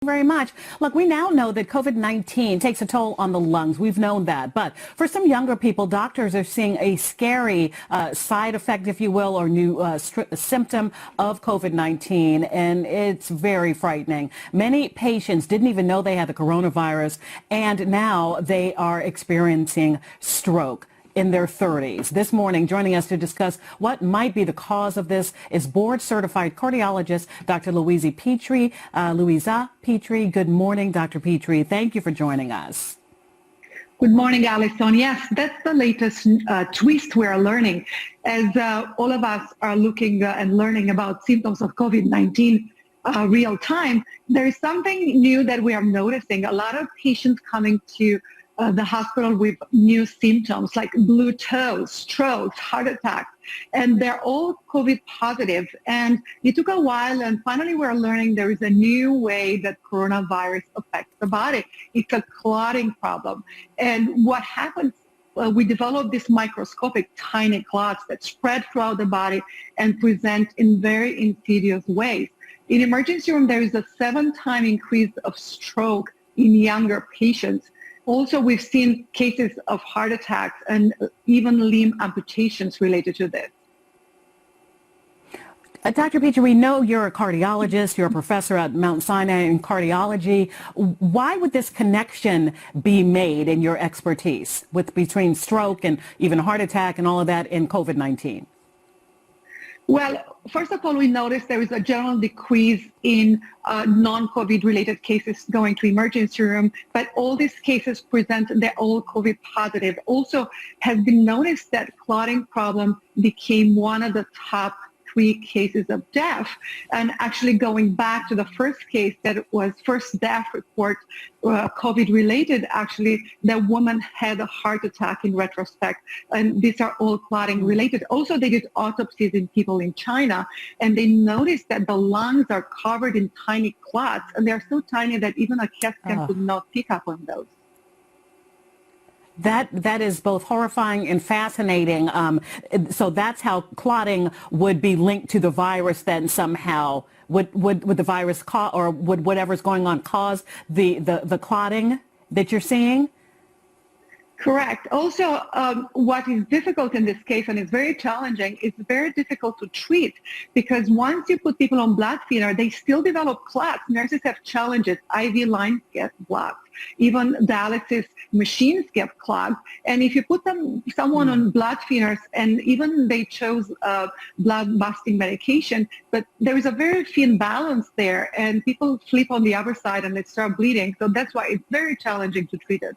Very much. Look, we now know that COVID-19 takes a toll on the lungs. We've known that. But for some younger people, doctors are seeing a scary side effect, if you will, or new symptom of COVID-19, and it's very frightening. Many patients didn't even know they had the coronavirus, and now they are experiencing stroke in their 30s. This morning, joining us to discuss what might be the cause of this is board-certified cardiologist Dr. Luiza Petre. Luiza Petre, good morning, Dr. Petre. Thank you for joining us. Good morning, Alison. Yes, that's the latest twist we are learning as all of us are looking and learning about symptoms of COVID-19 real time. There is something new that we are noticing. A lot of patients coming to the hospital with new symptoms like blue toes, strokes, heart attacks, and they're all COVID positive. And it took a while, and finally we're learning there is a new way that coronavirus affects the body. It's a clotting problem. And what happens, we develop these microscopic tiny clots that spread throughout the body and present in very insidious ways. In emergency room, there is a 7-time increase of stroke in younger patients. Also, we've seen cases of heart attacks and even limb amputations related to this. Dr. Petre, we know you're a cardiologist, you're a professor at Mount Sinai in cardiology. Why would this connection be made in your expertise between stroke and even heart attack and all of that in COVID-19? Well, first of all, we noticed there is a general decrease in non-COVID related cases going to emergency room, but all these cases present they're all COVID positive. Also has been noticed that clotting problem became one of the top 3 cases of death. And actually going back to the first case that was first death report, COVID related, actually the woman had a heart attack in retrospect. And these are all clotting related. Also, they did autopsies in people in China, and they noticed that the lungs are covered in tiny clots, and they're so tiny that even a CAT scan could not pick up on those. That is both horrifying and fascinating. So that's how clotting would be linked to the virus then somehow. Would the virus cause, or would whatever's going on cause the clotting that you're seeing? Correct. Also, what is difficult in this case, and it's very challenging, it's very difficult to treat because once you put people on blood thinner, they still develop clots. Nurses have challenges. IV lines get blocked. Even dialysis machines get clogged. And if you put someone on blood thinners, and even they chose blood-busting medication, but there is a very thin balance there, and people flip on the other side and they start bleeding. So that's why it's very challenging to treat it.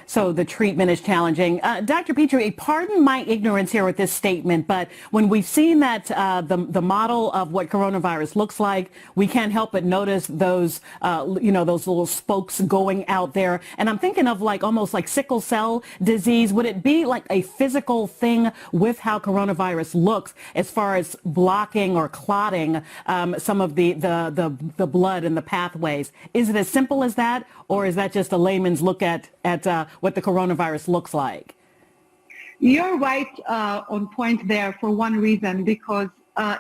So the treatment is challenging. Dr. Petre, pardon my ignorance here with this statement, but when we've seen that the model of what coronavirus looks like, we can't help but notice those, those little spokes going out there. And I'm thinking of almost like sickle cell disease. Would it be like a physical thing with how coronavirus looks as far as blocking or clotting some of the blood and the pathways? Is it as simple as that, or is that just a layman's look at what the coronavirus looks like? You're right on point there for one reason, because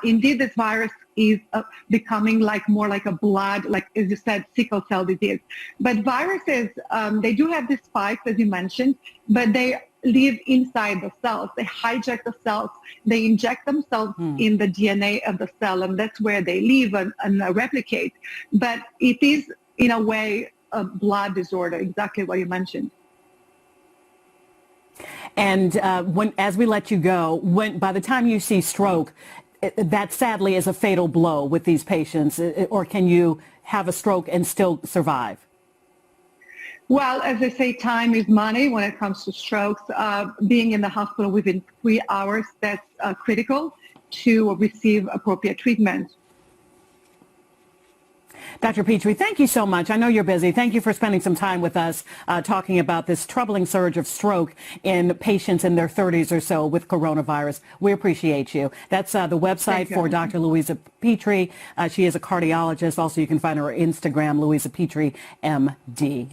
indeed this virus is becoming more like a blood, like as you said, sickle cell disease. But viruses, they do have these spikes, as you mentioned, but they live inside the cells. They hijack the cells. They inject themselves in the DNA of the cell, and that's where they live and replicate. But it is, in a way, a blood disorder, exactly what you mentioned. And as we let you go, by the time you see stroke, that sadly is a fatal blow with these patients, or can you have a stroke and still survive? Well, as they say, time is money when it comes to strokes. Being in the hospital within 3 hours, that's critical to receive appropriate treatment. Dr. Petre, thank you so much. I know you're busy. Thank you for spending some time with us talking about this troubling surge of stroke in patients in their 30s or so with coronavirus. We appreciate you. That's the website for Dr. Luiza Petre. She is a cardiologist. Also, you can find her on Instagram, Luiza Petre, MD.